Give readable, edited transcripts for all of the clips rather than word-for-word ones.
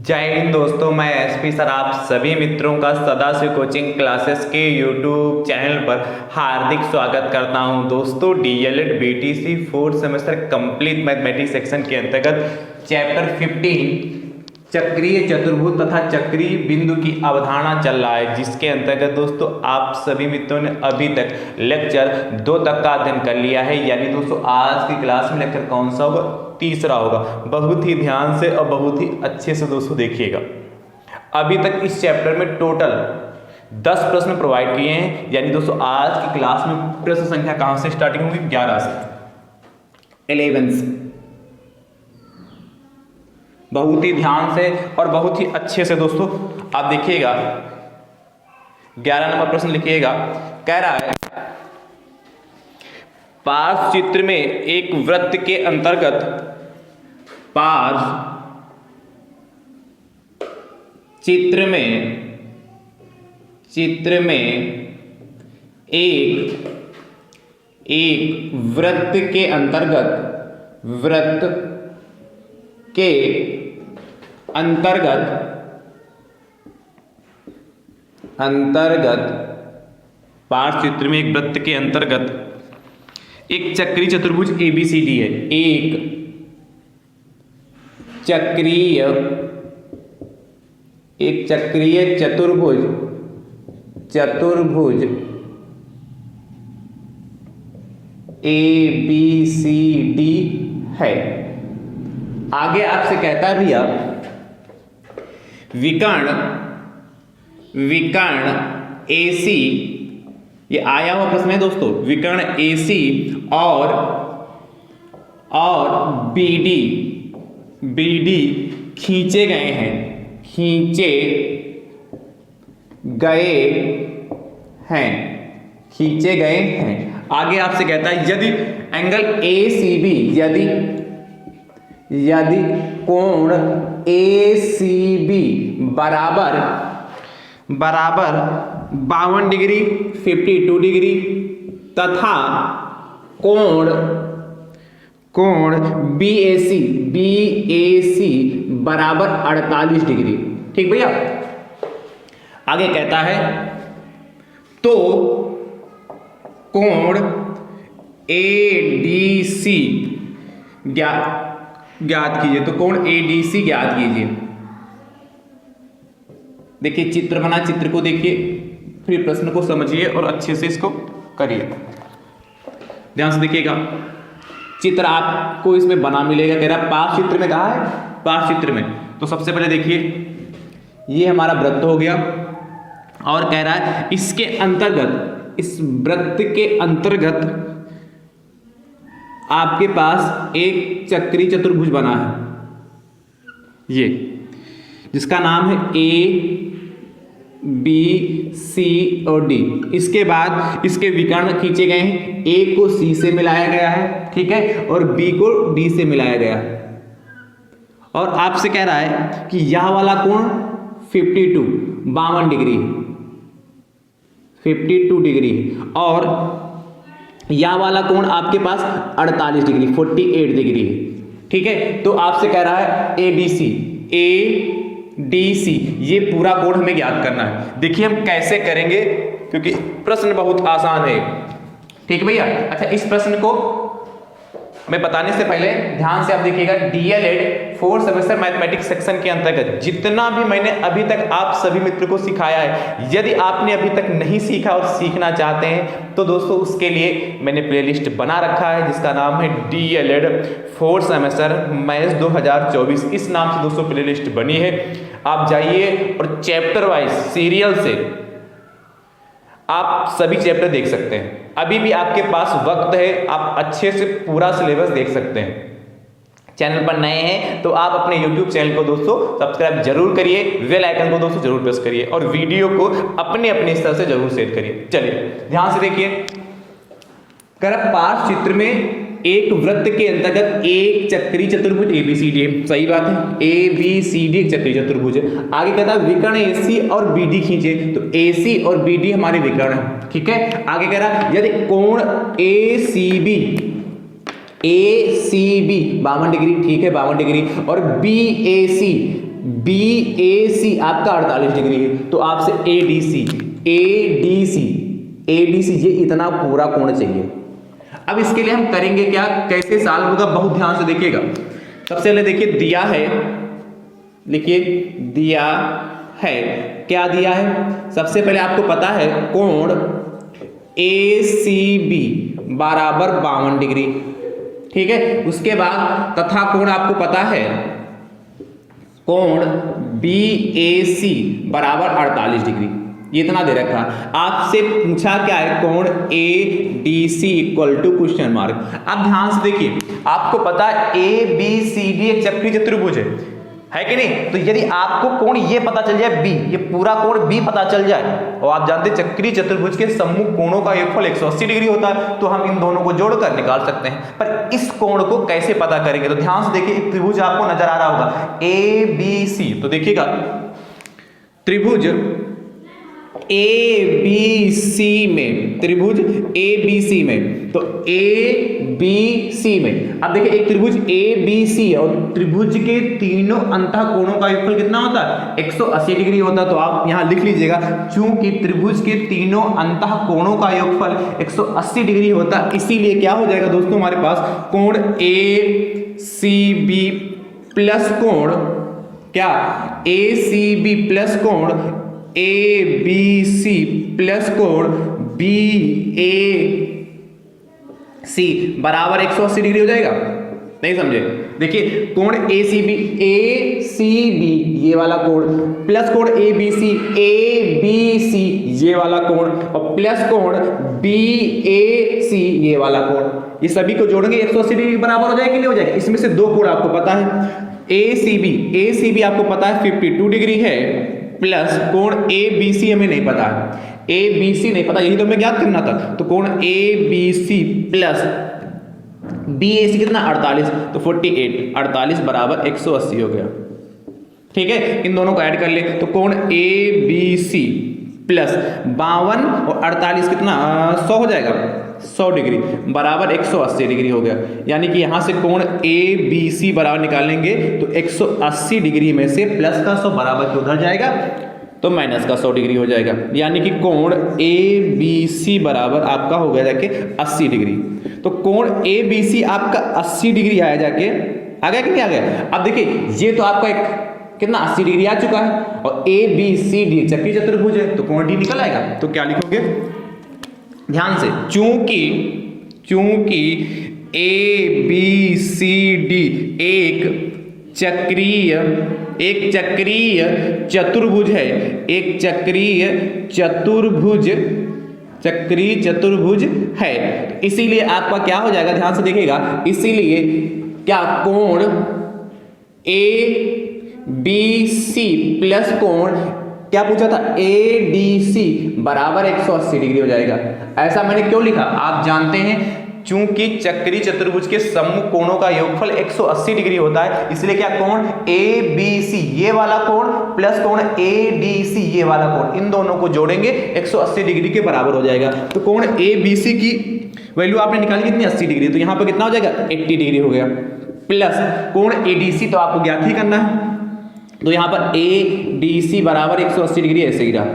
जय हिंद दोस्तों, मैं एसपी सर आप सभी मित्रों का सदाशिव कोचिंग क्लासेस के यूट्यूब चैनल पर हार्दिक स्वागत करता हूं। दोस्तों DElEd BTC fourth semester complete mathematics section के अंतर्गत चैप्टर 15 चक्रीय चतुर्भुज तथा चक्रीय बिंदु की अवधारणा चल रहा है, जिसके अंतर्गत दोस्तों आप सभी मित्रों ने अभी तक लेक्चर 2 तक का अध्ययन कर लिया है। यानी दोस्तों आज की क्लास में लेक्चर कौन सा होगा? तीसरा होगा। बहुत ही ध्यान से और बहुत ही अच्छे से दोस्तों देखिएगा। अभी तक इस चैप्टर में टोटल 10 प्रश्न प्रोवाइड किए हैं। यानी दोस्तों आज की क्लास में प्रश्न संख्या कहां से स्टार्टिंग होगी? 11 से 11 से। बहुत ही ध्यान से और बहुत ही अच्छे से दोस्तों आप देखिएगा। 11 नंबर प्रश्न लिखिएगा। कह रहा है पार्श्व चित्र में एक वृत्त के अंतर्गत चित्र में एक वृत्त के अंतर्गत पार्श्व चित्र में एक वृत्त के अंतर्गत एक चक्रीय चतुर्भुज ABCD है। एक चक्रीय चतुर्भुज ABCD है। आगे आपसे कहता है भैया विकर्ण AC, ये आया हुआ प्रश्न है दोस्तों। विकर्ण AC और BD खींचे गए हैं। आगे आपसे कहता है यदि एंगल ACB, यदि कोण ACB बराबर 52 डिग्री 52 डिग्री तथा कोण BAC बराबर 48 डिग्री। ठीक भैया। आगे कहता है तो कोण ADC ज्ञात कीजिए। तो कोण ADC ज्ञात कीजिए। देखिए चित्र बना, चित्र को देखिए, फिर प्रश्न को समझिए और अच्छे से इसको करिए। ध्यान से देखिएगा। चित्र आपको इसमें बना मिलेगा। कह रहा पार्श्व चित्र में कहा है, पार्श्व चित्र में। तो सबसे पहले देखिए ये हमारा वृत्त हो गया और कह रहा है इसके अंतर्गत, इस वृत्त के अंतर्गत आपके पास एक चक्रीय चतुर्भुज बना है, ये जिसका नाम है ABCD। इसके बाद इसके विकर्ण खींचे गए हैं। A को C से मिलाया गया है, ठीक है, और B को D से मिलाया गया है। और आपसे कह रहा है कि यह वाला कोण 52 डिग्री 52 डिग्री और यह वाला कोण आपके पास 48 डिग्री 48 डिग्री है। ठीक है। तो आपसे कह रहा है ADC ये पूरा कोण हमें ज्ञात करना है। देखिए हम कैसे करेंगे, क्योंकि प्रश्न बहुत आसान है। ठीक भैया। अच्छा, इस प्रश्न को मैं बताने से पहले ध्यान से आप देखिएगा। DElEd fourth semester mathematics section के अंतर्गत जितना भी मैंने अभी तक आप सभी मित्रों को सिखाया है, यदि आपने अभी तक नहीं सीखा और सीखना चाहते हैं तो दोस्तों उसके लिए मैंने प्लेलिस्ट बना रखा है, जिसका नाम है डीएलएड फोर्थ सेमेस्टर मैथ्स 2024। इस नाम से दोस्तों प्लेलिस्ट बनी है। आप जाइए और चैप्टर वाइज सीरियल से आप सभी चैप्टर देख सकते हैं। अभी भी आपके पास वक्त है, आप अच्छे से पूरा सिलेबस देख सकते हैं। चैनल पर नए हैं तो आप अपने YouTube चैनल को दोस्तों सब्सक्राइब जरूर करिए, बेल आइकन को दोस्तों जरूर प्रेस करिए और वीडियो को अपने स्तर से जरूर शेयर करिए। चलिए ध्यान से देखिए। कर पार्श्व चित्र में एक वृत्त के अंतर्गत एक चक्रीय चतुर्भुज ABCD, सही बात है, ABCD एक चक्रीय चतुर्भुज है। आगे कहता है विकर्ण AC और BD खींचे, तो AC और BD हमारे विकर्ण है। ठीक है। आगे कह रहा यदि कोण ACB 52 डिग्री, ठीक है 52 डिग्री, और BAC BAC आपका 48 डिग्री है, तो आपसे ADC ये इतना पूरा कोण चाहिए। अब इसके लिए हम करेंगे क्या, कैसे सॉल्व होगा, बहुत ध्यान से देखिएगा। सबसे पहले देखिए दिया है, लिखिए दिया है, क्या दिया है, सबसे पहले आपको पता है कोण ACB बराबर 52 डिग्री, ठीक है। उसके बाद तथा कोण आपको पता है कोण BAC बराबर 48 डिग्री, ये इतना दे रखा। आपसे पूछा क्या है, कोण ADC equal to question mark. अब ध्यान से देखिए, आपको पता है ABCD एक चक्रीय चतुर्भुज है कि नहीं, तो यदि आपको कोण ये पता चल जाए B, ये पूरा कोण B पता चल जाए, और आप जानते हैं चक्रीय चतुर्भुज के सम्मुख कोणों का योगफल 180 डिग्री होता है, तो हम इन दोनों को जोड़कर निकाल सकते हैं। पर इस कोण को कैसे पता करेंगे, तो ध्यान से देखिए, एक त्रिभुज आपको नजर आ रहा होगा ABC, तो देखिएगा त्रिभुज ABC में, त्रिभुज ABC में, तो ABC में अब देखिए एक त्रिभुज ABC है और त्रिभुज के तीनों अंतः कोणों का योगफल कितना होता है, 180 डिग्री होता है। तो आप यहां लिख लीजिएगा, चूंकि त्रिभुज के तीनों अंतः कोणों का योगफल 180 डिग्री होता है, इसीलिए क्या हो जाएगा दोस्तों, हमारे पास कोण ACB प्लस कोण क्या, ACB प्लस कोण ABC प्लस कोण BAC बराबर 180 डिग्री हो जाएगा। नहीं समझे, देखिए कोण ACB ये वाला कोण प्लस कोण ABC ये वाला कोण और प्लस कोण BAC ये वाला कोण, ये सभी को जोड़ेंगे 180 डिग्री बराबर हो जाएगा कि नहीं हो जाएगा। इसमें से दो कोण आपको पता है, ACB आपको पता है 52 डिग्री है, प्लस कोण ABC हमें नहीं पता है, ABC नहीं पता, यही तो हमें ज्ञात करना था। तो कोण ABC प्लस BAC कितना 48, तो 48 बराबर 180 हो गया, ठीक है। इन दोनों को ऐड कर ले, तो कोण ABC प्लस 52 और 48 कितना 100 हो जाएगा, 100 डिग्री बराबर 180 डिग्री हो गया। यानी कि यहां से कोण ABC बराबर निकालेंगे तो 180 डिग्री में से प्लस का 100 बराबर उधर जाएगा, तो माइनस का 100 डिग्री हो जाएगा। यानी कि कोण ABC बराबर आपका हो गया जाके 80 डिग्री। तो कोण ABC आपका 80 डिग्री आया जाके, आ गया कि नहीं आ गया। अब देखिए ये तो आपका एक कितना 80 डिग्री आ चुका है, और ABCD चक्रीय चतुर्भुज है, तो कोण D निकल आएगा। तो क्या लिखोगे ध्यान से, चूंकि ABCD एक चक्रीय चतुर्भुज है, एक चक्रीय चतुर्भुज है, तो इसीलिए आपका क्या हो जाएगा, ध्यान से देखिएगा, इसीलिए क्या कोण ABC प्लस कोण क्या पूछा था ADC बराबर 180 डिग्री हो जाएगा। ऐसा मैंने क्यों लिखा, आप जानते हैं चूंकि चक्रीय चतुर्भुज के सम्मुख कोणों का योगफल 180 डिग्री होता है, इसलिए क्या कोण ABC ये वाला कोण प्लस कोण ADC ये वाला कोण, इन दोनों को जोड़ेंगे 180 डिग्री के बराबर हो जाएगा। तो कोण ABC की वैल्यू आपने निकाली कितनी 80 डिग्री, तो यहां पर कितना हो जाएगा 80 डिग्री हो गया, प्लस कोण ADC तो आपको ज्ञात ही करना है, तो यहां पर ADC बराबर 180 डिग्री ऐसे ही रहा,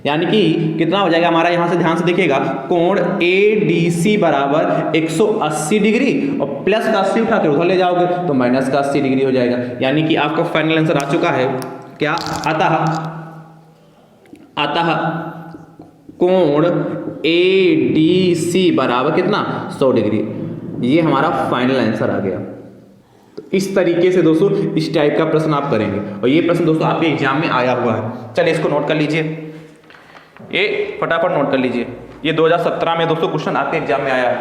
यानी कि कितना हो जाएगा हमारा, यहां से ध्यान से देखिएगा, कोण ADC बराबर 180 डिग्री और प्लस का 80 उठा के उधर ले जाओगे तो माइनस का 80 डिग्री हो जाएगा। यानी कि आपका फाइनल आंसर आ चुका है, क्या अतः कोण ADC बराबर कितना 100 डिग्री, ये हमारा फाइनल आंसर आ गया। इस तरीके से दोस्तों इस टाइप का प्रश्न आप करेंगे, और ये प्रश्न दोस्तों आपके एग्जाम में आया हुआ है। चलिए इसको नोट कर लीजिए, ये फटाफट नोट कर लीजिए, ये 2017 में दोस्तों क्वेश्चन आपके एग्जाम में आया है,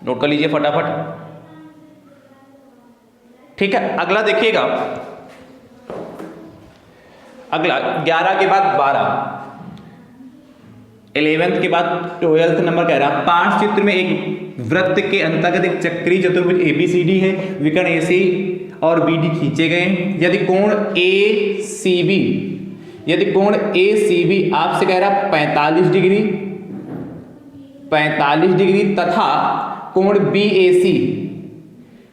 नोट कर लीजिए फटाफट, ठीक है। अगला देखिएगा, अगला 11 के बाद 12, 11th के बाद 12th नंबर कह रहा, पांच चित्र में एक वृत्त के अंतर्गत एक चक्रीय चतुर्भुज ABCD है, विकर्ण AC और BD खींचे गए हैं। यदि कोण ACB आपसे कह रहा 45 डिग्री तथा कोण BAC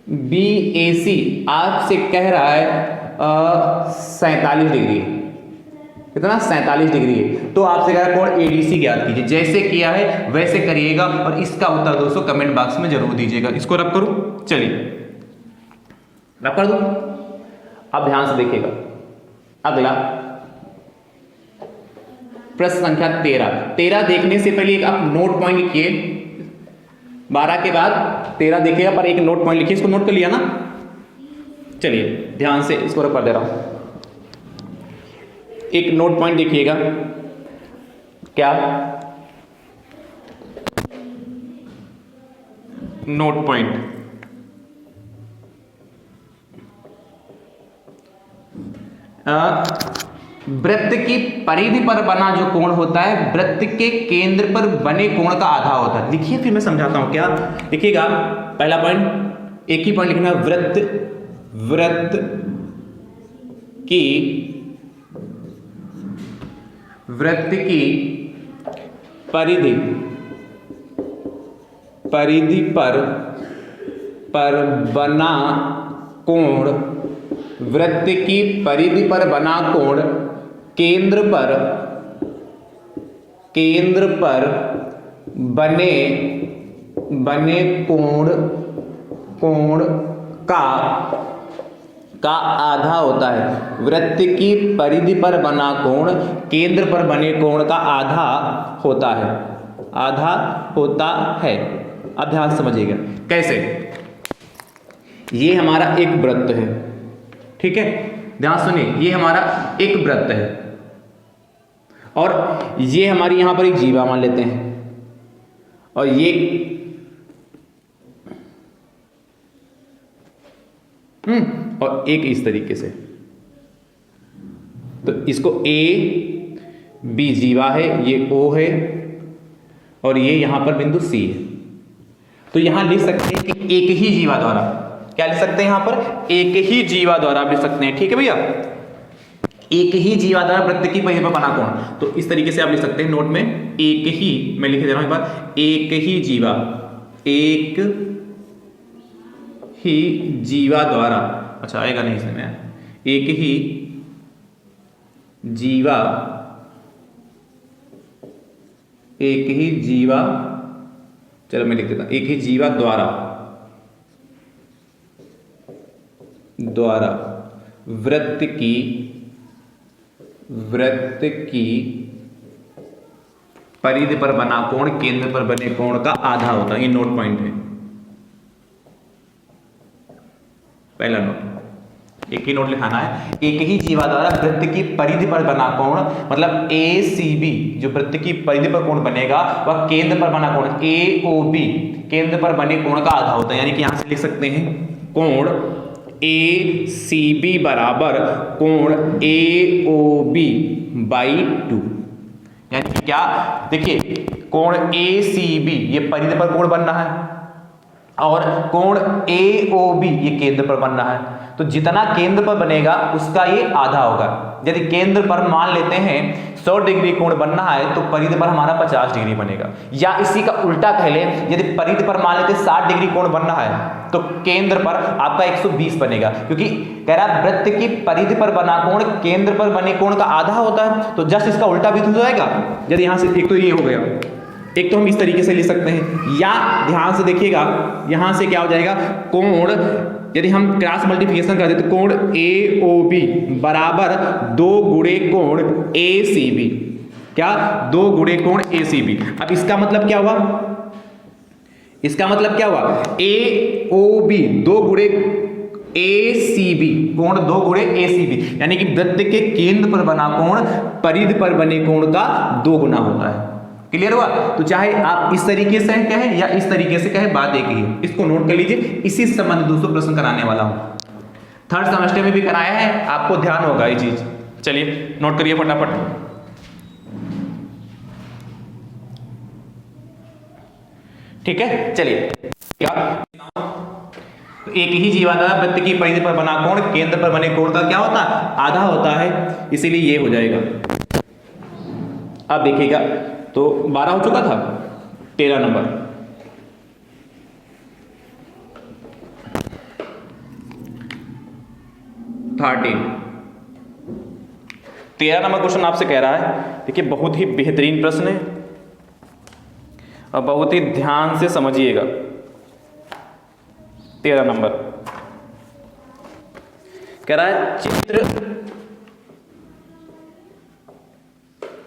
BAC आपसे कह रहा है 47 डिग्री, कितना 47 डिग्री है। तो आपसे कह रहा है कोण ADC ज्ञात कीजिए। जैसे किया है वैसे करिएगा और इसका उत्तर दोस्तों कमेंट बॉक्स में जरूर दीजिएगा। इसको रब करूं, चलिए रब कर दूं। अब ध्यान से देखिएगा अगला प्रश्न संख्या 13 देखने से पहले एक आप नोट पॉइंट लिखिए। 12 के बाद 13 देखिएगा पर एक नोट पॉइंट लिखिए। इसको नोट कर लिया ना, चलिए ध्यान से इसको रब कर दे रहा हूं। एक नोट पॉइंट देखिएगा, क्या नोट पॉइंट, वृत्त की परिधि पर बना जो कोण होता है वृत्त के केंद्र पर बने कोण का आधा होता है। लिखिए फिर मैं समझाता हूं। क्या लिखिएगा, पहला पॉइंट एक ही पॉइंट लिखना, वृत्त की परिधि पर बना कोण, वृत्त की परिधि पर बना कोण केंद्र पर बने कोण का आधा होता है। वृत्त की परिधि पर बना कोण केंद्र पर बने कोण का आधा होता है। अब ध्यान से समझिएगा कैसे। ये हमारा एक वृत्त है, ठीक है, ध्यान सुनिए, ये हमारा एक वृत्त है और ये हमारी यहां पर एक जीवा मान लेते हैं और ये और एक इस तरीके से। तो इसको AB जीवा है, ये O है और ये यहां पर बिंदु C है। तो यहां लिख सकते हैं कि एक ही जीवा द्वारा, क्या लिख सकते हैं यहां पर, एक ही जीवा द्वारा आप लिख सकते हैं, ठीक है भैया, एक ही जीवा द्वारा वृत्त की परिधि पर बना कोण। तो इस तरीके से आप लिख सकते हैं नोट में, एक ही, मैं लिख दे रहा हूं एक बार, एक ही जीवा द्वारा, अच्छा आएगा नहीं इसमें, एक ही जीवा, चलो मैं लिख देता हूं, एक ही जीवा द्वारा वृत्त की परिधि पर बना कोण केंद्र पर बने कोण का आधा होता है। ये नोट पॉइंट है, पहला नोट, एक ही नोट लिखाना है। एक ही जीवा द्वारा वृत्त की परिधि पर बना कोण, मतलब ACB जो वृत्त की परिधि पर कोण बनेगा वह केंद्र पर बना कोण AOB केंद्र पर बने कोण का आधा होता है। यानी कि यहां से लिख सकते हैं कोण ACB बराबर कोण AOB/2। यानी कि क्या, देखिए कोण ACB ये परिधि पर कोण बनना है और कोण AOB ये केंद्र पर बनना है। तो जितना केंद्र पर बनेगा उसका ये आधा होगा। यदि केंद्र पर मान लेते हैं 100 डिग्री कोण बनना है तो परिधि पर हमारा 50 डिग्री बनेगा। या इसी का उल्टा कह ले, यदि परिधि पर मान लेते 60 डिग्री कोण बनना है तो केंद्र पर आपका 120 बनेगा, क्योंकि कह रहा है वृत्त की परिधि पर बना कोण केंद्र पर बने कोण का आधा होता है। तो जस्ट इसका उल्टा भी तो हो जाएगा। यदि यहां से एक तो ये हो गया, एक तो हम इस तरीके से लिख सकते हैं, या ध्यान से देखिएगा यहां से क्या हो जाएगा, कोण यदि हम क्रॉस मल्टीप्लिकेशन कर दे तो कोण AOB बराबर 2 गुणे कोण ACB, क्या 2 गुणे कोण ACB। अब इसका मतलब क्या हुआ, इसका मतलब क्या हुआ, AOB 2 गुणे ACB, कोण 2 गुणे ACB, यानी कि वृत्त के केंद्र पर बना कोण परिधि पर बने कोण का 2 गुना होता है। क्लियर हुआ। तो चाहे आप इस तरीके से कहें या इस तरीके से कहें, बात एक ही है। इसको नोट कर लीजिए। इसी से संबंधित दोस्तों प्रश्न कराने वाला हूं, 3rd सेमेस्टर में भी कराया है, आपको ध्यान होगा ये चीज। चलिए नोट करिए फटाफट। ठीक है, चलिए क्या, एक ही जीवा द्वारा वृत्त की परिधि पर बना कोण केंद्र पर बने कोण का क्या होता है, आधा होता है, इसीलिए ये हो जाएगा। अब देखिएगा, तो 12 हो चुका था, 13 नंबर। 13। 13 नंबर क्वेश्चन आपसे कह रहा है, देखिए बहुत ही बेहतरीन प्रश्न है और बहुत ही ध्यान से समझिएगा। 13 नंबर कह रहा है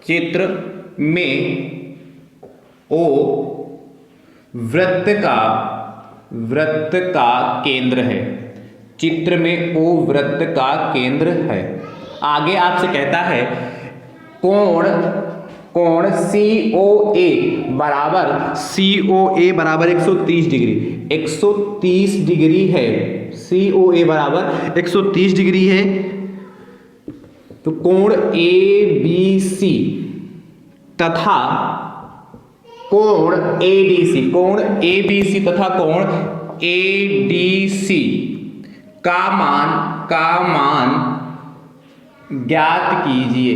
चित्र में ओ वृत्त का केंद्र है। चित्र में ओ वृत्त का केंद्र है। आगे आपसे कहता है कोण COA बराबर 130 डिग्री। 130 डिग्री है। COA बराबर 130 डिग्री है। तो कोण ABC तथा कोण ABC तथा कोण ADC का मान ज्ञात कीजिए।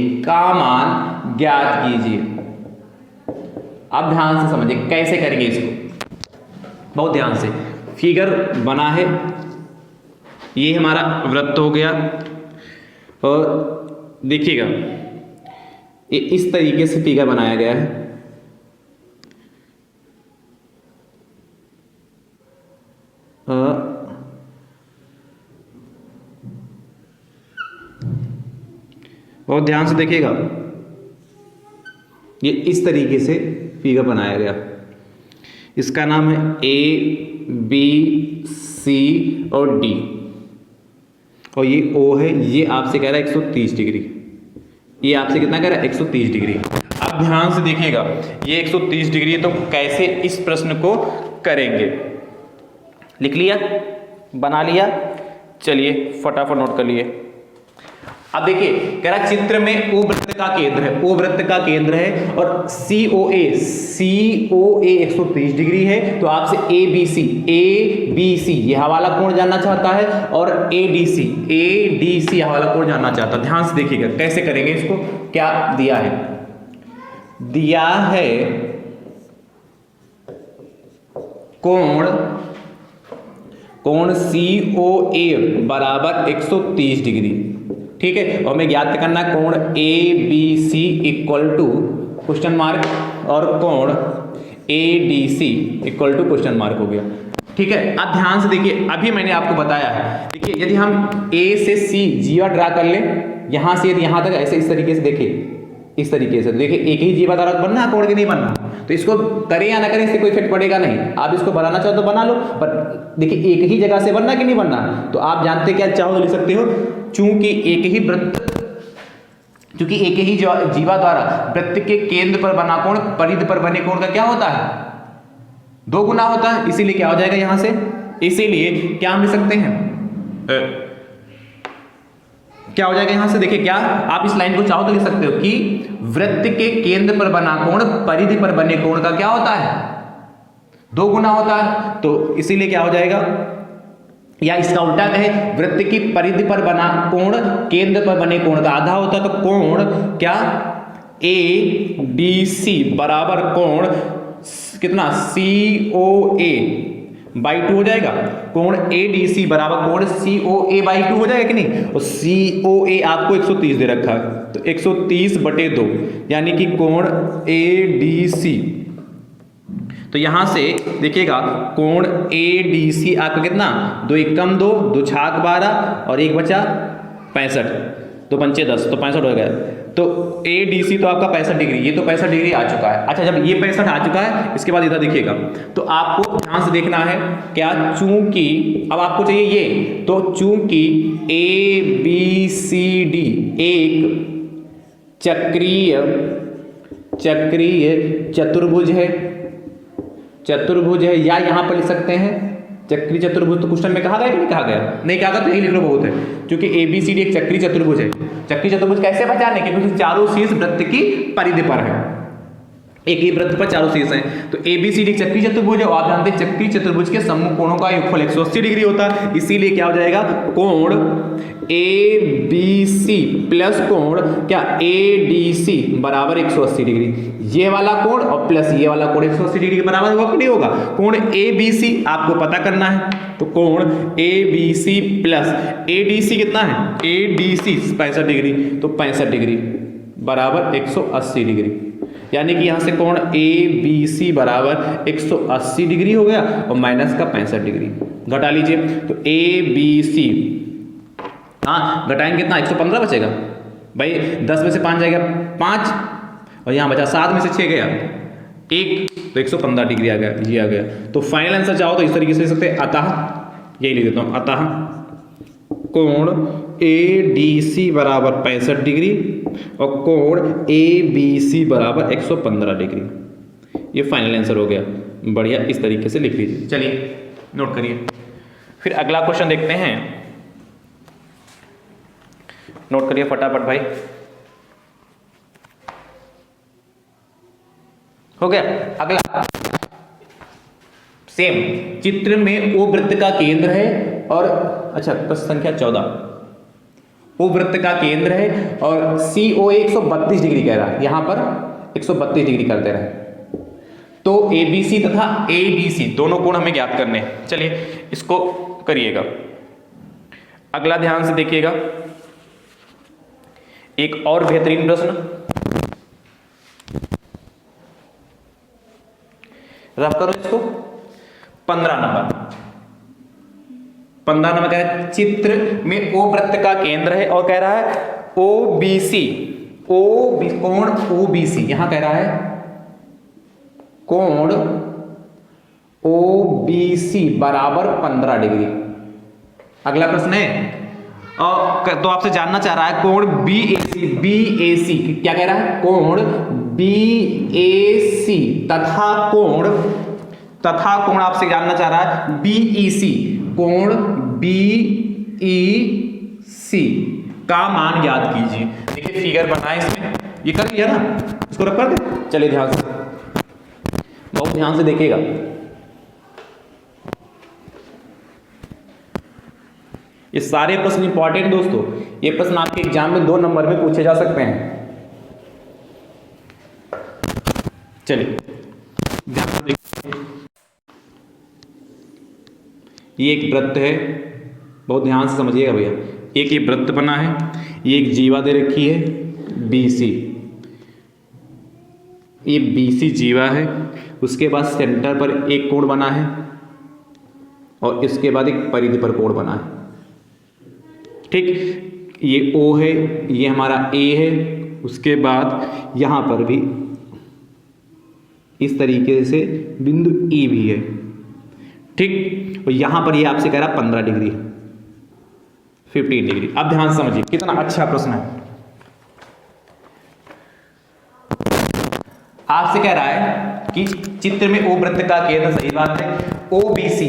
अब ध्यान से समझिए कैसे करेंगे इसको, बहुत ध्यान से। फिगर बना है, ये हमारा वृत्त हो गया और देखिएगा ये इस तरीके से फिगर बनाया गया है। बहुत ध्यान से देखिएगा, ये इस तरीके से फिगर बनाया गया। इसका नाम है ABC और D और ये O है। ये आपसे कह रहा है 130 डिग्री। ये आपसे कितना कह रहा है? 130 डिग्री। अब ध्यान से देखिएगा, ये 130 डिग्री है, तो कैसे इस प्रश्न को करेंगे? लिख लिया, बना लिया, चलिए फटाफट नोट कर लिए। अब देखिए कह रहा चित्र में ओ वृत्त का केंद्र है। ओ वृत्त का केंद्र है और COA 130 डिग्री है। तो आपसे ABC यह हवाला कोण जानना चाहता है और ADC हवाला कोण जानना चाहता है। ध्यान से देखिएगा कैसे करेंगे इसको। क्या दिया है? दिया है कोण COA बराबर 130 डिग्री। ठीक है, और हमें ज्ञात करना कोण ABC equal to question mark और कोण ADC equal to question mark हो गया। ठीक है, अब ध्यान से देखिए, अभी मैंने आपको बताया है। देखिए यदि हम A से C जीवा ड्रा कर ले, यहां से यदि यहां तक ऐसे इस तरीके से देखिए, इस तरीके से देखिए, एक ही जीवा द्वारा बनना है, कोण के नहीं बनना। तो इसको करें या ना करें इससे कोई इफेक्ट पड़ेगा नहीं। आप इसको बनाना चाहो तो बना लो, पर देखिए एक ही जगह से बनना कि नहीं बनना। तो आप जानते क्या चाहो तो लिख सकते हो, चूंकि एक ही जीवा द्वारा वृत्त के केंद्र पर बना कोण परिधि पर बने कोण का क्या होता है? 2 गुना होता है। इसीलिए क्या हो जाएगा यहां से, इसीलिए क्या हम लिख सकते हैं, क्या हो जाएगा यहां से? देखिए क्या आप इस लाइन को चाहो तो लिख सकते हो कि वृत्त के केंद्र पर बना कोण परिधि पर बने कोण का क्या होता है? 2 गुना होता है। तो इसीलिए क्या हो जाएगा, या इसका उल्टा कहे, वृत्त की परिधि पर बना कोण केंद्र पर बने कोण का आधा होता है। तो कोण क्या ADC बराबर कोण कितना COA बाई 2 हो जाएगा। कोण ADC बराबर कोण COA बाई 2 हो जाएगा कि नहीं? और COA आपको 130 दे रखा है, तो 130/2 यानी कि कोण ADC। तो यहां से देखिएगा कोण ADC आपका कितना, 2 1 कम 2, 2 छाक 12 और 1 बचा 65, 2 पंचे 10, तो 65 हो गया। तो ADC तो आपका 65 डिग्री, ये तो 65 डिग्री आ चुका है। अच्छा, जब ये 65 आ चुका है, इसके बाद इधर देखिएगा, तो आपको ध्यान से देखना है क्या, चूंकि अब आपको चाहिए ये, तो चूंकि ABCD एक चक्रीय चतुर्भुज है, या यहां पर लिख सकते हैं चक्रीय चतुर्भुज। तो क्वेश्चन में कहा गया कि नहीं कहा गया? नहीं कहा गया तो यही लिख लो, बहुत है। क्योंकि ABCD एक चक्रीय चतुर्भुज है। चक्रीय चतुर्भुज कैसे पहचाने? क्योंकि चारों शीर्ष वृत्त की परिधि पर है। एक ही वृत्त पर चारों शीर्ष हैं, तो ABCD चक्रीय चतुर्भुज है और आप जानते हैं चक्रीय चतुर्भुज के सम्मुख कोणों का योगफल 180 डिग्री होता है, इसीलिए क्या हो जाएगा कोण ABC प्लस कोण क्या ADC बराबर 180 डिग्री। ये वाला कोण और प्लस ये वाला कोण 180 डिग्री के बराबर होगा कि नहीं होगा। कोण ABC आपको पता करना है, तो कोण ABC प्लस ADC कितना है, ADC 65 डिग्री, तो 65 डिग्री बराबर 180 डिग्री, यानी कि यहां से कोण ABC बराबर 180 डिग्री हो गया और माइनस का 65 डिग्री घटा लीजिए, तो ABC हाँ घटाएंगे कितना 115 बचेगा भाई, 10 में से 5 जाएगा 5 और यहाँ बचा 7 में से 6 गया 1, तो 115 डिग्री आ गया, ये आ गया। तो फाइनल आंसर चाहो तो इस तरीके से लिख सकते हैं, अतः यही लिख देता हूँ, अतः कोण ADC बराबर 65 डिग्री और कोण ABC बराबर 115 डिग्री। ये फाइनल आंसर हो गया, बढ़िया, इस तरीके से लिख लीजिए। चलिए नोट करिए, फिर अगला क्वेश्चन देखते हैं, नोट करिए फटाफट भाई। हो गया अगला, सेम चित्र में O वृत्त का केंद्र है और अच्छा प्रश्न संख्या 14, O वृत्त का केंद्र है और COA 132 डिग्री कह रहा है, यहां पर 132 डिग्री कर दे रहा है, तो ABC तथा ADC दोनों कोण हमें ज्ञात करने हैं। चलिए इसको करिएगा। अगला ध्यान से देखिएगा, एक और बेहतरीन प्रश्न, रफ करो इसको, 15 नंबर कह रहा है चित्र में O वृत्त का केंद्र है और कह रहा है OBC कोण OBC, यहां कह रहा है कोण OBC बराबर 15 डिग्री। अगला प्रश्न है और तो आपसे जानना चाह रहा है कोण BAC क्या कह रहा है, कोण BAC तथा कोण आपसे जानना चाह रहा है BEC, कोण BEC का मान ज्ञात कीजिए। देखिए फिगर बनाए इसमें, ये कर लिया ना, इसको रख कर दे। चलिए ध्यान से, बहुत ध्यान से देखिएगा, ये सारे प्रश्न इंपॉर्टेंट दोस्तों, ये प्रश्न आपके एग्जाम में 2 नंबर में पूछे जा सकते हैं। चलिए ध्यान से देखिए, ये एक वृत्त है, बहुत ध्यान से समझिएगा भैया, एक ये वृत्त बना है, ये एक जीवा दे रखी है BC, ये BC जीवा है, उसके बाद सेंटर पर एक कोण बना है और इसके बाद एक परिधि पर कोण बना है, ठीक, ये O है, ये हमारा A है, उसके बाद यहां पर भी इस तरीके से बिंदु E भी है, ठीक, और यहां पर ये आपसे कह रहा 15 डिग्री 15 डिग्री। अब ध्यान से समझिए कितना अच्छा प्रश्न है, आपसे कह रहा है कि चित्र में O वृत्त का केंद्र, सही बात है, OBC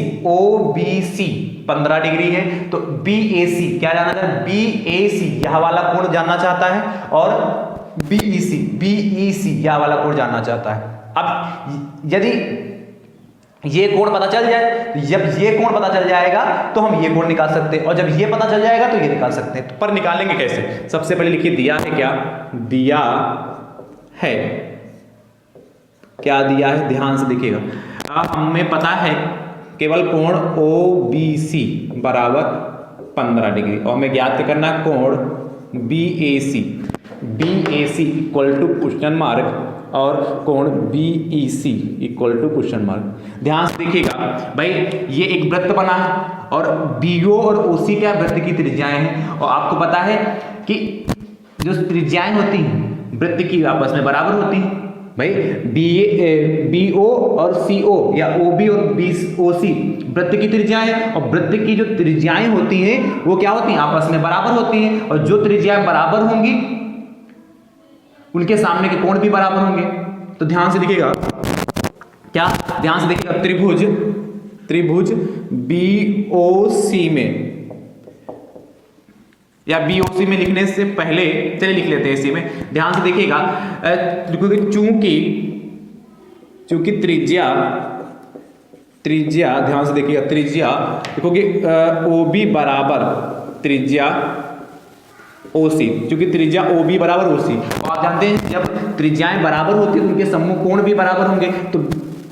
15 डिग्री है, तो BAC क्या जानना चाहता है, BAC यह वाला कोण जानना चाहता है और BEC यह वाला कोण जानना चाहता है। अब यदि ये कोण पता चल जाए, जब ये कोण पता चल जाएगा तो हम ये कोण निकाल सकते हैं, और जब ये पता चल जाएगा तो ये निकाल सकते हैं। तो पर निकालेंगे कैसे, सबसे पहले लिखिए दिया है, क्या दिया है, क्या दिया है, ध्यान से देखिएगा। अब हमें पता है केवल कोण OBC बराबर 15 डिग्री और हमें ज्ञात करना है कोण BAC equal to question mark और कोण BEC equal to question mark. ध्यान से देखिएगा भाई, ये एक वृत्त बना है और BO और OC क्या वृत्त की त्रिज्याएं हैं, और आपको पता है कि जो त्रिज्याएं होती हैं वृत्त की आपस में बराबर होती हैं भाई, BO और CO या OB और OC वृत्त की त्रिज्याएं, और वृत्त की जो त्रिज्याएं होती हैं वो क्या होती हैं, आपस में बराबर होती हैं, और जो त्रिज्याएं बराबर होंगी उनके सामने के कोण भी बराबर होंगे। तो ध्यान से देखिएगा, क्या ध्यान से देखिएगा, त्रिभुज BOC में या BOC में लिखने से पहले चलिए लिख लेते हैं इसी में, ध्यान से देखिएगा, चूंकि चूंकि त्रिज्या ध्यान से देखिएगा, त्रिज्या देखोगे OB बराबर त्रिज्या OC, क्योंकि त्रिज्या OB बराबर OC। तो आप जानते हैं जब त्रिज्याएं बराबर होती है तो उनके समूह कोण भी बराबर होंगे। तो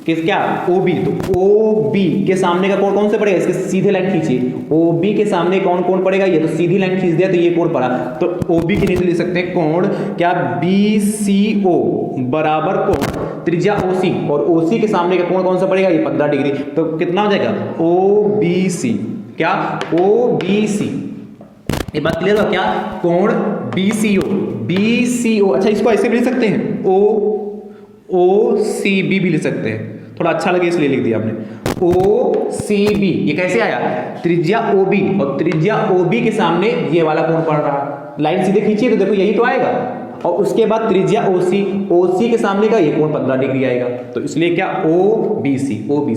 क्या OB, तो OB के सामने का कोण कौन से पड़ेगा, इसके सीधे लाइन खींचिए, OB के सामने कौन पड़ेगा, ये तो सीधी लाइन खींच दिया तो ये कोण पड़ा। तो OB के नीचे लिख सकते हैं कोण क्या BCO बराबर कोण त्रिज्या OC, और OC के सामने का कोण कौन सा पड़ेगा, ये 15 डिग्री। तो कितना हो जाएगा OBC, क्या OBC, ये बात क्लियर हो क्या, कोण BCO। अच्छा इसको ऐसे भी लिख सकते हैं OCB भी लिख सकते हैं, थोड़ा अच्छा लगे इसलिए लिख दिया हमने OCB। ये कैसे आया, त्रिज्या OB और त्रिज्या OB के सामने ये वाला कोण पड़ रहा, लाइन सीधे खींचिए तो देखो यही तो आएगा, और उसके बाद त्रिज्या OC के सामने का ये कोण 15 डिग्री आएगा। तो इसलिए क्या OBC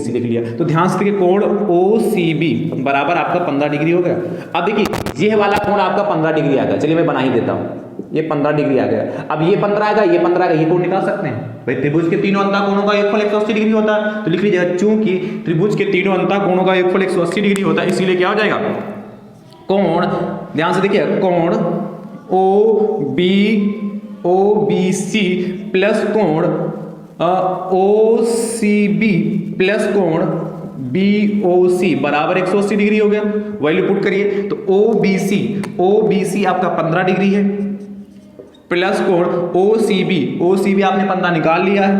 लिख लिया। तो ध्यान से देखिए कोण OCB बराबर आपका 15 डिग्री हो गया। अब देखिए ये वाला कोण आपका 15 डिग्री आ गया, चलिए मैं बना ही देता हूं, ये 15 डिग्री आ गया। अब ये 15 आएगा, ये 15 आएगा, ये कोण निकाल सकते हैं भाई, त्रिभुज के तीनों अंतःकोणों का योगफल 180 डिग्री होता है। तो लिख लीजिएगा चूंकि त्रिभुज के तीनों अंतःकोणों का योगफल 180 डिग्री होता है, इसीलिए क्या हो जाएगा कोण, ध्यान से देखिए कोण OBC प्लस कोण OCB प्लस कोण BOC बराबर 180 डिग्री हो गया। वैल्यू पुट करिए तो OBC आपका 15 डिग्री है, प्लस कोण OCB आपने 15 निकाल लिया है,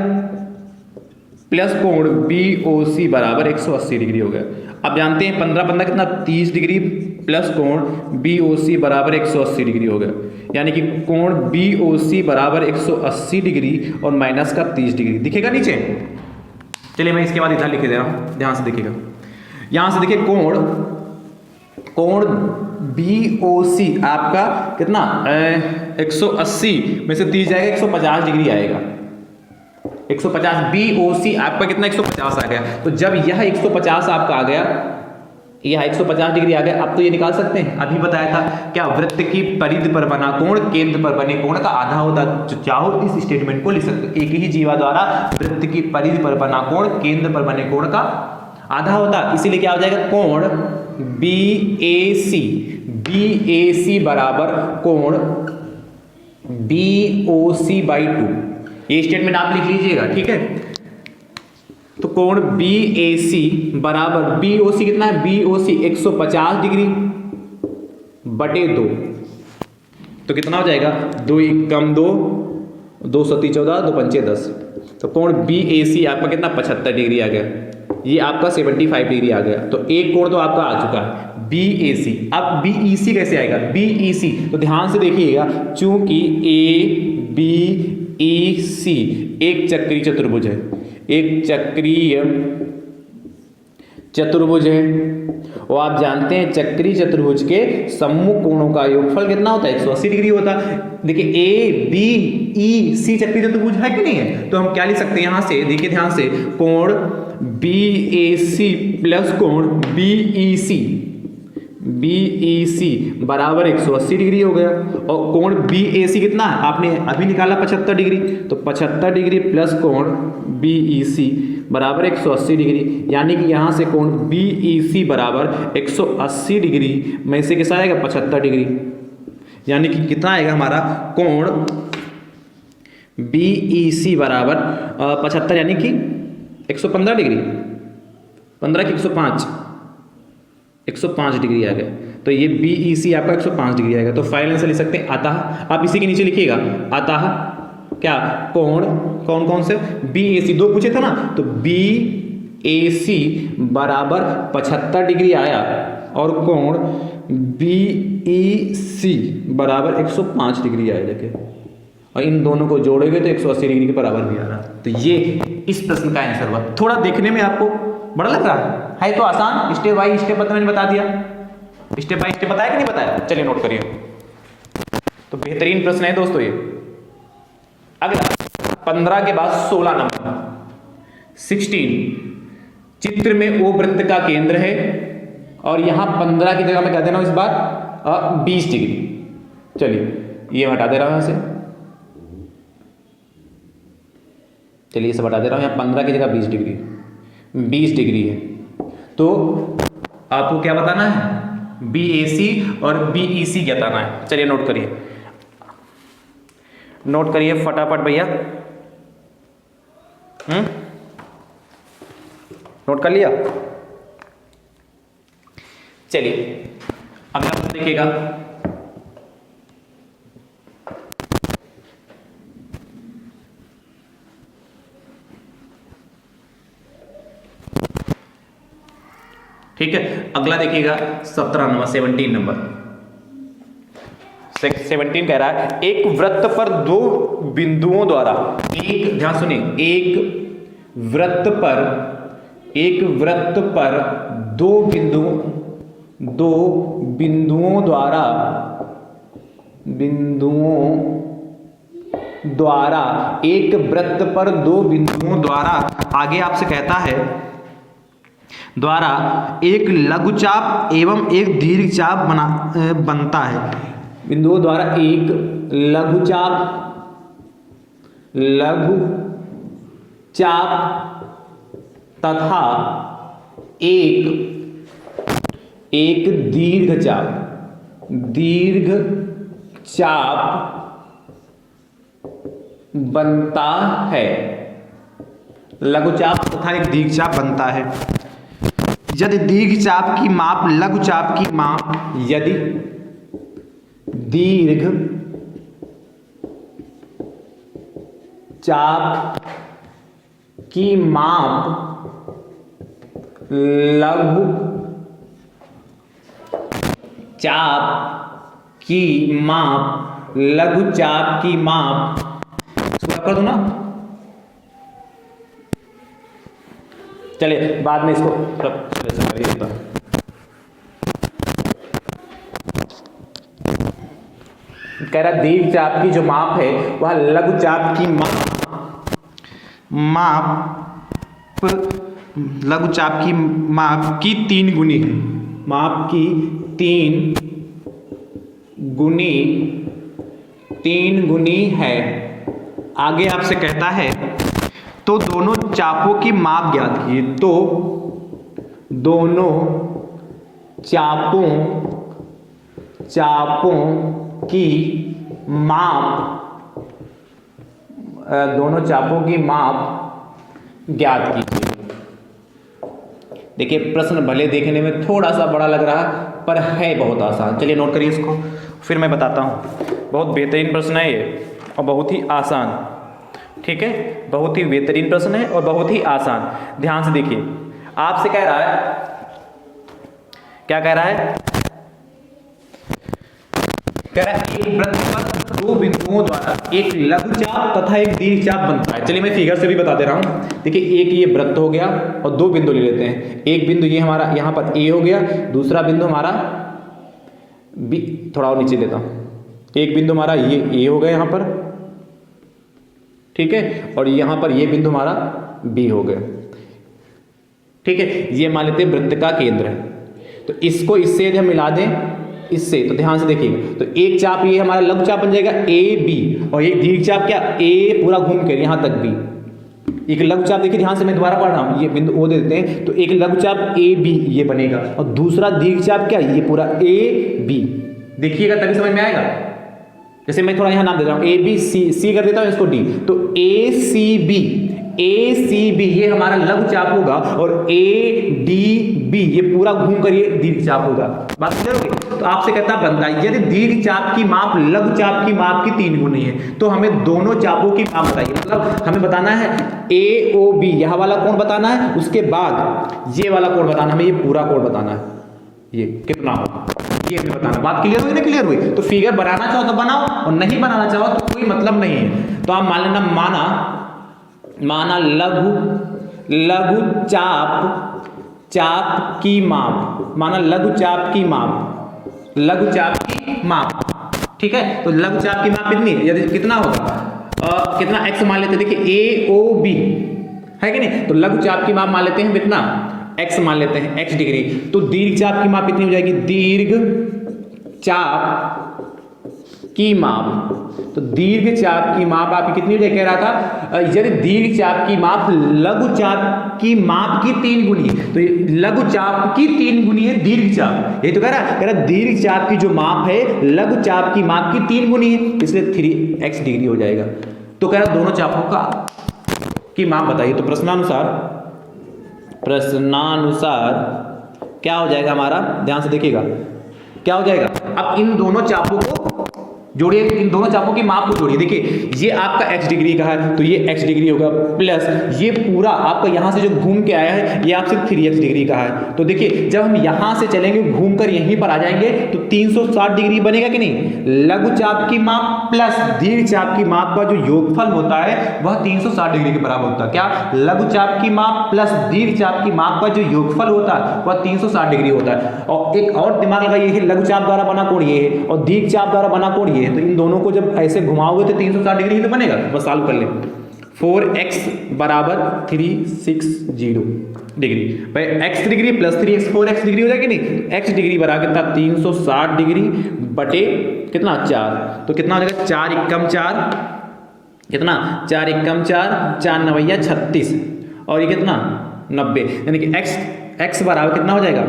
प्लस कोण BOC बराबर 180 डिग्री हो गया। अब जानते हैं 15 कितना 30 डिग्री, प्लस कोण BOC बराबर 180 डिग्री हो गया, यानी कि कोण BOC बराबर 180 डिग्री और माइनस का 30 डिग्री दिखेगा नीचे। चलिए मैं इसके बाद इधर लिख दे रहा हूं, ध्यान से देखिएगा, यहां से देखिए कोण BOC आपका कितना 180 में से 30 जाएगा 150 डिग्री आएगा, 150 BOC आपका कितना 150 आ गया। तो जब यह 150 आपका आ गया, यह 150 डिग्री आ गया, अब तो ये निकाल सकते हैं, अभी बताया था क्या, वृत्त की परिधि पर बना कोण केंद्र पर बने कोण का आधा होता है। चाहो इस स्टेटमेंट को लिख सकते हो, एक ही जीवा द्वारा वृत्त की परिधि पर बना कोण केंद्र पर बने कोण का आधा होता, इसीलिए क्या हो जाएगा कोण BAC बराबर कोण BOC/2। ये स्टेटमेंट आप लिख लीजिएगा, ठीक है। तो कोण BAC बराबर BOC कितना है, BOC 150 डिग्री बटे 2, तो कितना हो जाएगा 2 कम 2 2 सत्ती 14 2 पंचे 10। तो कोण BAC आपका कितना 75 डिग्री आ गया, ये आपका 75 डिग्री आ गया। तो एक कोण तो आपका आ चुका है BAC। अब BEC कैसे आएगा, BEC तो ध्यान से देखिएगा, चूंकि ABEC एक चक्रीय चतुर्भुज है, एक चक्रीय चतुर्भुज है, और आप जानते हैं चक्रीय चतुर्भुज के सम्मुख कोणों का योगफल कितना होता है 180 डिग्री होता है। देखिए ABEC चक्रीय चतुर्भुज है कि नहीं है, तो हम क्या लिख सकते हैं यहां से, देखिए ध्यान से, कोण BAC प्लस कोण BEC बराबर 180 डिग्री हो गया, और कोण BAC कितना है आपने अभी निकाला 75 डिग्री, तो 75 डिग्री प्लस कोण BEC बराबर 180 डिग्री, यानी कि यहां से कोण BEC बराबर 180 डिग्री में से कितना आएगा 75 डिग्री, यानी कि कितना आएगा हमारा कोण BEC बराबर 75 यानी कि 115 डिग्री, 15 की 105 डिग्री आ गया। तो ये BEC आपका 105 डिग्री आएगा। तो फाइनल आंसर लिख सकते हैं अतः, आप इसी के नीचे लिखिएगा अतः क्या कोण कौन से BAC 2 पूछे थे ना, तो BAC बराबर 75 डिग्री आया और कोण BEC बराबर 105 डिग्री आया। देखिए, और इन दोनों को जोड़ोगे तो 180 डिग्री के बराबर भी आ रहा। तो ये इस प्रश्न का आंसर हुआ। थोड़ा देखने में आपको बड़ा लग रहा है तो आसान, स्टेप बाय स्टेप मैंने बता दिया, स्टेप बाय स्टेप बताया कि नहीं बताया, चलिए नोट करिए। तो बेहतरीन प्रश्न है दोस्तों ये। अगला 15 के बाद 16 नंबर 16, चित्र में O वृत्त का केंद्र है और यहां 15 की जगह मैं कह देना हूं इस बार 20 डिग्री। चलिए ये हटा दे रहा हूं यहां से, चलिए इसे बता दे रहा हूँ, यहाँ 15 की जगह 20 डिग्री, 20 डिग्री है। तो आपको क्या बताना है, BAC और BEC क्या बताना है। चलिए नोट करिए, नोट करिए फटाफट भैया। नोट कर लिया। चलिए अगला प्रश्न देखिएगा, ठीक है। अगला देखिएगा 17 नंबर, 17 नंबर, 17 कह रहा है एक वृत्त पर दो बिंदुओं द्वारा, एक ध्यान सुनिए, एक वृत्त पर दो बिंदुओं द्वारा एक वृत्त पर दो बिंदुओं द्वारा, आगे आपसे कहता है द्वारा एक लघुचाप एवं एक दीर्घचाप बनता है। बिंदुओं द्वारा एक लघुचाप तथा एक दीर्घचाप बनता है। लघुचाप तथा एक दीर्घचाप बनता है। यदि दीर्घचाप की माप लघुचाप की माप, यदि दीर्घचाप की माप लघुचाप की माप पूरा कर दो ना। चलिए बाद में इसको कह रहा दीर्घचाप की जो माप है वह लघुचाप की लघुचाप की माप की 3 गुनी है। माप की 3 गुनी है। आगे आपसे कहता है तो दोनों चापों की माप ज्ञात कीजिए। तो दोनों चापों की माप ज्ञात कीजिए। देखिए प्रश्न भले देखने में थोड़ा सा बड़ा लग रहा है पर है बहुत आसान। चलिए नोट करिए इसको, फिर मैं बताता हूँ। बहुत बेहतरीन प्रश्न है ये और बहुत ही आसान, ठीक है। बहुत ही बेहतरीन प्रश्न है और बहुत ही आसान। ध्यान से देखिए, आपसे कह रहा है, क्या कह रहा है, कह रहा है एक वृत्त पर दो बिंदुओं द्वारा एक लघुचाप तथा एक दीर्घचाप बनता है। चलिए मैं फिगर से भी बता दे रहा हूं। देखिए एक ये वृत्त हो गया और दो बिंदु ले लेते हैं। एक बिंदु ये हमारा यहां पर ए हो गया, दूसरा बिंदु हमारा बी, थोड़ा और नीचे लेता हूं। एक बिंदु हमारा ये ए हो गया यहां पर, ठीक है, और यहां पर ये बिंदु हमारा बी हो गया, ठीक है। ये मान लेते हैं वृत्त का केंद्र है। तो इसको इससे यदि हम मिला दें इससे, तो ध्यान से देखिएगा, तो एक चाप ये हमारा लघुचाप बन जाएगा ए बी, और एक दीर्घचाप क्या ए पूरा घूम कर यहां तक बी। एक लघुचाप देखिए ध्यान से, मैं दोबारा पढ़ रहा हूं, ये बिंदु ओ दे देते हैं, तो एक लघुचाप ए बी ये बनेगा और दूसरा दीर्घचाप क्या ये पूरा ए बी। देखिएगा तभी समझ में आएगा। जैसे मैं थोड़ा यहां नाम दे रहा हूं ए बी सी कर देता हूं इसको डी, तो ए सी बी ये हमारा लघुचाप होगा और ए डी बी ये पूरा घूम कर ये दीर्घचाप होगा। बात समझ रहे हो? तो आपसे कहता बनता है यदि दीर्घचाप की माप लघुचाप की माप की 3 गुनी है तो हमें दोनों चापों की माप बताइए। मतलब हमें बताना है ए ओ बी यह वाला कोण बताना है, उसके बाद ये वाला कोण बताना, हमें ये पूरा कोण बताना है, ये कितना होगा ये हमें बताना। बात क्लियर हुई ना? क्लियर हुई। तो फिगर बनाना चाहो तो बनाओ और नहीं बनाना चाहो तो कोई मतलब नहीं है। तो आप मान लेना माना लघु चाप की माप, माना लघुचाप की माप, ठीक है। तो लघुचाप की माप कितनी, यदि कितना होगा कितना एक्स मान लेते हैं। देखिए ए ओ बी है कि नहीं, तो लघुचाप की माप मान लेते हैं कितना एक्स मान लेते हैं, एक्स डिग्री। तो दीर्घचाप की माप कितनी हो जाएगी, दीर्घचाप की माप, तो दीर्घ चाप की माप आपकी कितनी कह रहा था, यदि दीर्घ चाप की माप लघु चाप की माप की 3 गुनी है, तो लघु चाप की 3 गुनी है दीर्घ चाप, यही तो कह रहा दीर्घ चाप की जो माप है लघु चाप की माप की 3 गुनी है, इसलिए 3x डिग्री हो जाएगा। तो कह रहा दोनों चापों का की माप बताइए। तो प्रश्नानुसार क्या हो जाएगा हमारा, ध्यान से देखिएगा क्या हो जाएगा। अब इन दोनों चापों को जोड़िए, इन दोनों चापों की माप को जोड़िए। देखिए ये आपका x डिग्री का है तो ये x डिग्री होगा, प्लस ये पूरा आपका यहां से जो घूम के आया है ये आपसे 3x डिग्री का है। तो देखिए जब हम यहां से चलेंगे घूमकर यहीं पर आ जाएंगे तो 360 डिग्री बनेगा कि नहीं। लघु चाप की माप प्लस दीर्घ चाप की माप का जो योगफल होता है वह 360 डिग्री के बराबर होता है। क्या, लघु चाप की माप प्लस दीर्घ चाप की माप का जो योगफल होता है वह 360 डिग्री होता है। और एक और दिमाग लगाइए कि लघु चाप द्वारा बना कोण ये है और दीर्घ चाप द्वारा बना कोण ये है, तो इन दोनों को जब ऐसे घुमाओगे तो 360 डिग्री ही तो बनेगा। बस सॉल्व कर लें। 4x बराबर 360 डिग्री, भाई x degree plus 3x 4x degree हो जाएगी नहीं। x डिग्री बराबर कितना 360 डिग्री बटे कितना 4, तो कितना हो जाएगा 4 एकम 4 कितना 4 एकम 4 4 नवैया 36 और ये कितना 90, यानी कि x बराबर कितना हो जाएगा,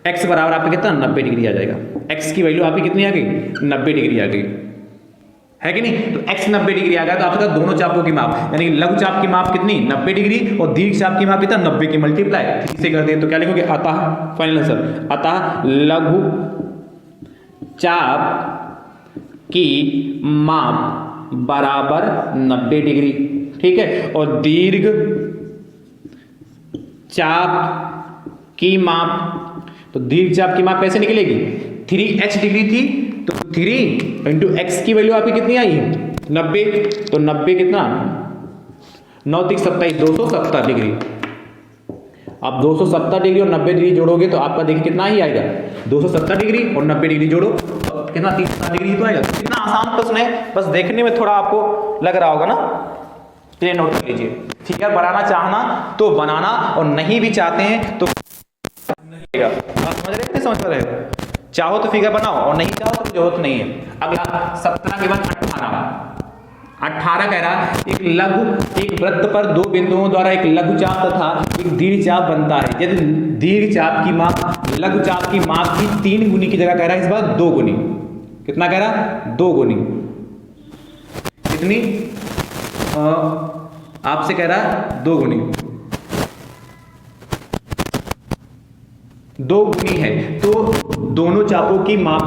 x बराबर आपका कितना 90 डिग्री आ जाएगा। x की वैल्यू आपकी कितनी आ गई 90 डिग्री आ गई, है कि नहीं। तो x 90 डिग्री आ गया तो आपका दोनों चापों की माप यानी लघु चाप की माप कितनी 90 डिग्री और दीर्घ चाप की माप कितना 90 की मल्टीप्लाई 3 से कर दें तो क्या लिखोगे, अतः फाइनल आंसर, अतः लघु चाप की माप बराबर 90 डिग्री, ठीक है। और दीर्घ चाप की माप, तो दीर्घ चाप की माप कैसे निकलेगी 3h डिग्री थी तो 3 इंटू एक्स की वैल्यू आपकी कितनी आई 90, तो 90 कितना 9 3 27 270 डिग्री। अब 270 डिग्री और 90 डिग्री जोड़ोगे तो आपका देखिए कितना ही आएगा 270 डिग्री और 90 डिग्री जोड़ो तो कितना 360 डिग्री तो आएगा। कितना आसान प्रश्न है, बस देखने में थोड़ा आपको लग रहा होगा ना, प्ले नोट कर लीजिए। फिगर बनाना चाहना तो बनाना और नहीं भी चाहते हैं तो समझ रहे हैं, समझ रहे हो, चाहो तो फिगर बनाओ और नहीं चाहो तो जरूरत नहीं है। अगला 17 के बाद 18 कह रहा एक वृत्त पर दो बिंदुओं द्वारा एक लघु चाप तथा एक दीर्घ चाप बनता है। यदि दीर्घ चाप की माप लघु चाप की माप की 3 गुनी की जगह कह रहा है इस बार 2 गुनी, कितना कह रहा 2 गुनी, कितनी आपसे कह रहा 2 गुनी, 2 गुनी है तो दोनों चापों की माप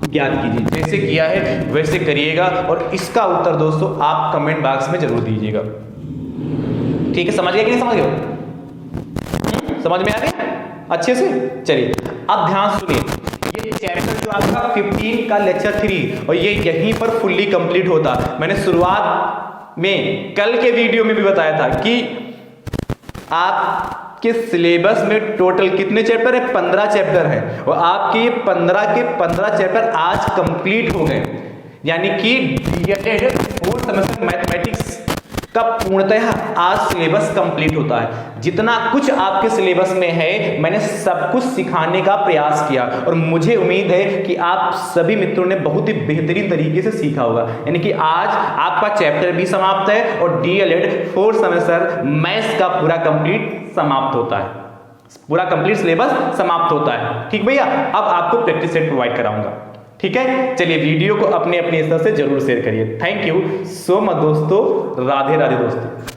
ज्ञात कीजिए। जैसे किया है वैसे करिएगा और इसका उत्तर दोस्तों आप कमेंट बॉक्स में जरूर दीजिएगा, ठीक है। समझ गए कि नहीं समझ गए, समझ में आ गया अच्छे से। चलिए अब ध्यान सुनिए, ये चैप्टर जो आपका 15 का लेक्चर 3 और ये यहीं पर फुल्ली कंप्लीट होता। मैंने शुरुआत में कल के वीडियो में भी बताया था कि आपके सिलेबस में टोटल कितने चैप्टर है 15 चैप्टर है और आपके 15 के 15 चैप्टर आज कंप्लीट हो गए, यानी कि डीएलएड 4 सेमेस्टर मैथमेटिक्स का पूर्णतः आज सिलेबस कंप्लीट होता है। जितना कुछ आपके सिलेबस में है मैंने सब कुछ सिखाने का प्रयास किया और मुझे उम्मीद है कि आप सभी मित्रों ने बहुत ही बेहतरीन तरीके से सीखा होगा। यानी कि आज आपका चैप्टर भी समाप्त है और डीएलएड 4 सेमेस्टर मैथ्स का पूरा कंप्लीट समाप्त होता है, पूरा कंप्लीट सिलेबस समाप्त होता है। ठीक भैया, अब आपको प्रैक्टिस सेट प्रोवाइड कराऊंगा, ठीक है। चलिए वीडियो को अपने अपने स्तर से जरूर शेयर करिए। थैंक यू सो मच दोस्तों, राधे राधे दोस्तों।